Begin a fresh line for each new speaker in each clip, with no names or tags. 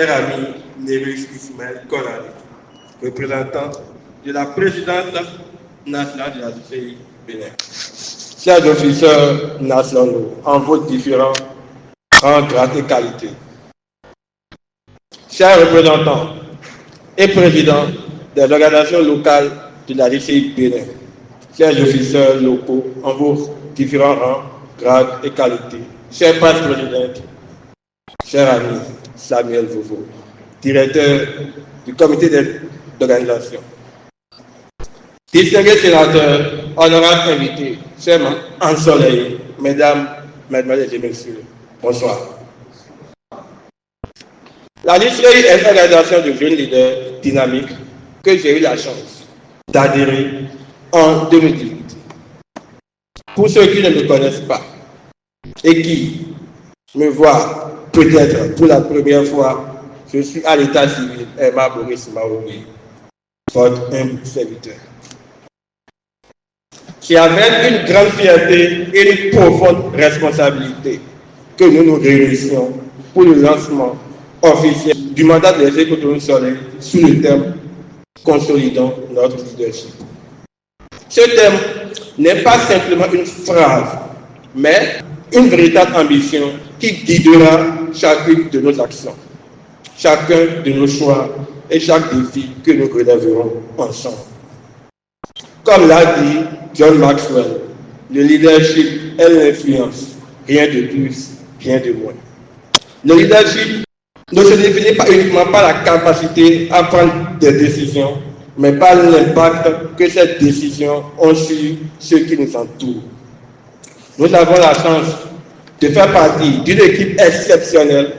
cher ami Nérus Ismaël Konari, représentant de la présidente nationale de la CCI Bénin. Chers officiers nationaux, en vos différents rangs, grades et qualités. Chers représentants et présidents des organisations locales de la DCI Bénin, chers officiers locaux en vos différents rangs, grades et qualités, chers vice-présidentes, cher ami Samuel Vovo, directeur du comité d'organisation, distingués sénateurs, honorables invités, chers ensoleillés, mesdames, mesdemoiselles et messieurs, bonsoir. La DCI est une organisation de jeunes leaders dynamiques que j'ai eu la chance d'adhérer en 2018. Pour ceux qui ne me connaissent pas et qui me voient peut-être pour la première fois, je suis à l'état civil Emma Boris Maoui, votre humble serviteur. C'est avec une grande fierté et une profonde responsabilité que nous nous réunissons pour le lancement officiel du mandat de l'Église Cotonou Soleil sous le thème « Consolidons notre leadership ». Ce thème n'est pas simplement une phrase, mais une véritable ambition qui guidera chacune de nos actions, chacun de nos choix et chaque défi que nous relèverons ensemble. Comme l'a dit John Maxwell, le leadership est l'influence, rien de plus, rien de moins. Le leadership ne se définit pas uniquement par la capacité à prendre des décisions, mais par l'impact que ces décisions ont sur ceux qui nous entourent. Nous avons la chance de faire partie d'une équipe exceptionnelle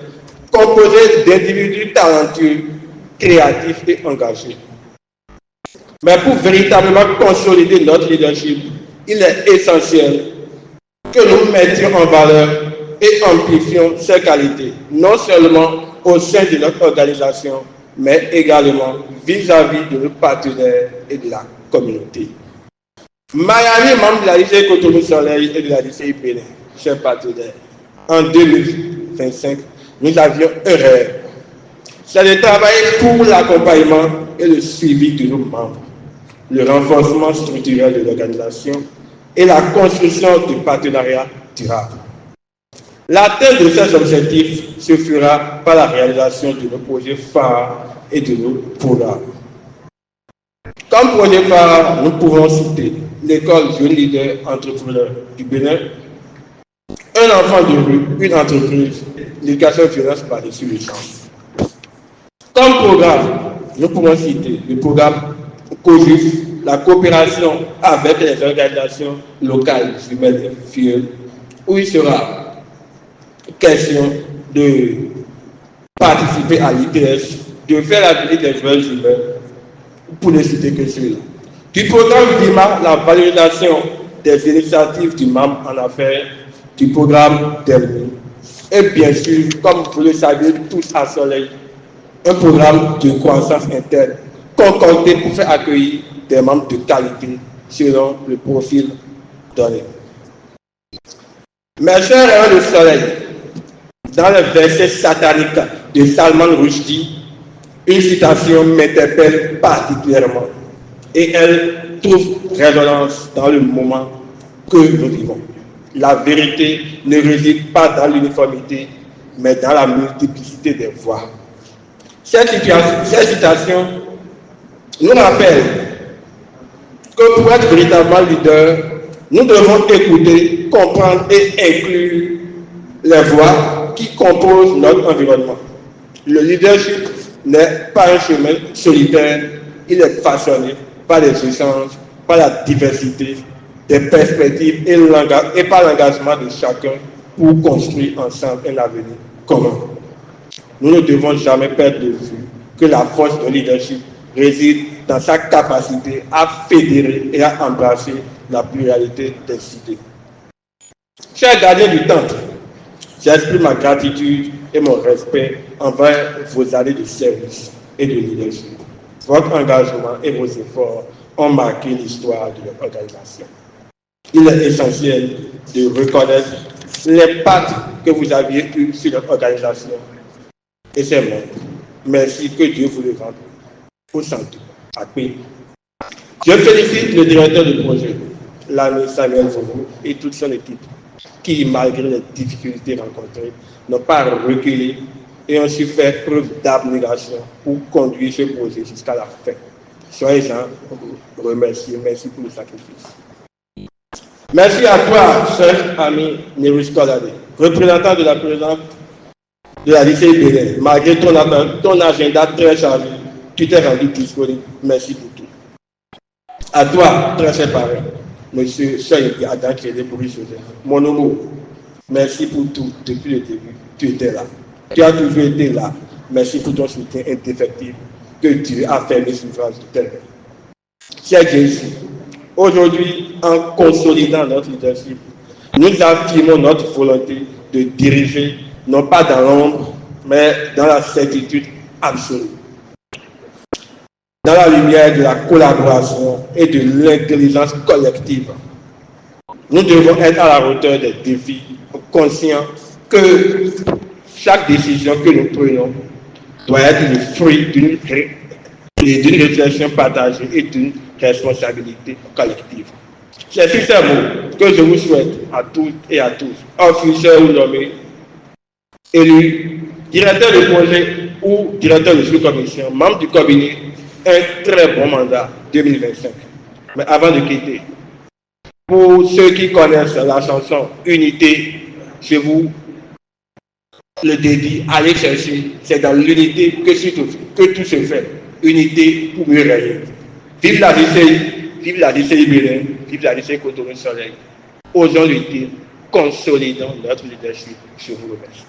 composée d'individus talentueux, créatifs et engagés. Mais pour véritablement consolider notre leadership, il est essentiel que nous mettions en valeur et amplifions ces qualités, non seulement au sein de notre organisation, mais également vis-à-vis de nos partenaires et de la communauté. Miami, membre de la DCI Cotonou Soleil et de la DCI Bénin, chers partenaires, en 2025, nous avions un rêve. C'est de travailler pour l'accompagnement et le suivi de nos membres, le renforcement structurel de l'organisation et la construction de partenariats durables. L'atteinte de ces objectifs se fera par la réalisation de nos projets phares et de nos programmes. Comme projet phare, nous pouvons citer l'école Jeune Leader Entrepreneur du Bénin, un enfant de rue, une entreprise, l'éducation finance par-dessus les chances. Comme programme, nous pouvons citer le programme COJUF, la coopération avec les organisations locales humaines et filiales, où il sera question de participer à l'ITS, de faire la visite des jeunes humains, pour ne citer que cela. Du programme DIMA, la valorisation des initiatives du membre en affaires, du programme DELMI, et bien sûr, comme vous le savez tous à Soleil, un programme de croissance interne concordé pour faire accueillir des membres de qualité selon le profil donné. Mes chers rayons de soleil, dans le verset satanique de Salman Rushdie, une citation m'interpelle particulièrement et elle trouve résonance dans le moment que nous vivons. La vérité ne réside pas dans l'uniformité, mais dans la multiplicité des voix. Cette citation nous rappelle que pour être véritablement leader, nous devons écouter, comprendre et inclure les voix qui composent notre environnement. Le leadership n'est pas un chemin solitaire, il est façonné par les échanges, par la diversité des perspectives et par l'engagement de chacun pour construire ensemble un avenir commun. Nous ne devons jamais perdre de vue que la force de leadership réside dans sa capacité à fédérer et à embrasser la pluralité des idées. Chers gardiens du temple, j'exprime ma gratitude et mon respect envers vos années de service et de leadership. Votre engagement et vos efforts ont marqué l'histoire de l'organisation. Il est essentiel de reconnaître l'impact que vous aviez eu sur notre organisation et ses membres. Merci, que Dieu vous le rende au centre, à paix. Je félicite le directeur de projet, l'ami Samuel Fogo, et toute son équipe, qui, malgré les difficultés rencontrées, n'ont pas reculé et ont su faire preuve d'abnégation pour conduire ce projet jusqu'à la fin. Soyez-en remerciés. Merci pour le sacrifice. Merci à toi, cher ami Nerus Kolade, représentant de la présidente de la lycée Bénin. Malgré ton agenda très chargé, tu t'es rendu disponible. Merci pour tout. À toi, très cher parrain, monsieur Soyebi Adam Kédé Boris Joseph, mon homme, merci pour tout depuis le début. Tu étais là. Tu as toujours été là. Merci pour ton soutien indéfectible que Dieu a fermé l'ouvrage de tel. Chers Jésus, aujourd'hui, en consolidant notre leadership, nous affirmons notre volonté de diriger, non pas dans l'ombre, mais dans la certitude absolue. Dans la lumière de la collaboration et de l'intelligence collective, nous devons être à la hauteur des défis, conscients que chaque décision que nous prenons doit être le fruit d'une réflexion partagée et d'une responsabilité collective. C'est sur ces mots que je vous souhaite à toutes et à tous, officiels ou nommés, élus, directeurs de projet ou directeurs de sous-commission, membres du cabinet, un très bon mandat 2025. Mais avant de quitter, pour ceux qui connaissent la chanson Unité, je vous le dédie, allez chercher, c'est dans l'unité que tout se fait. Unité pour mieux régner. Vive la lycée Bénin, vive la lycée Cotonou Soleil. Osons lutter, consolidons notre leadership. Je vous remercie.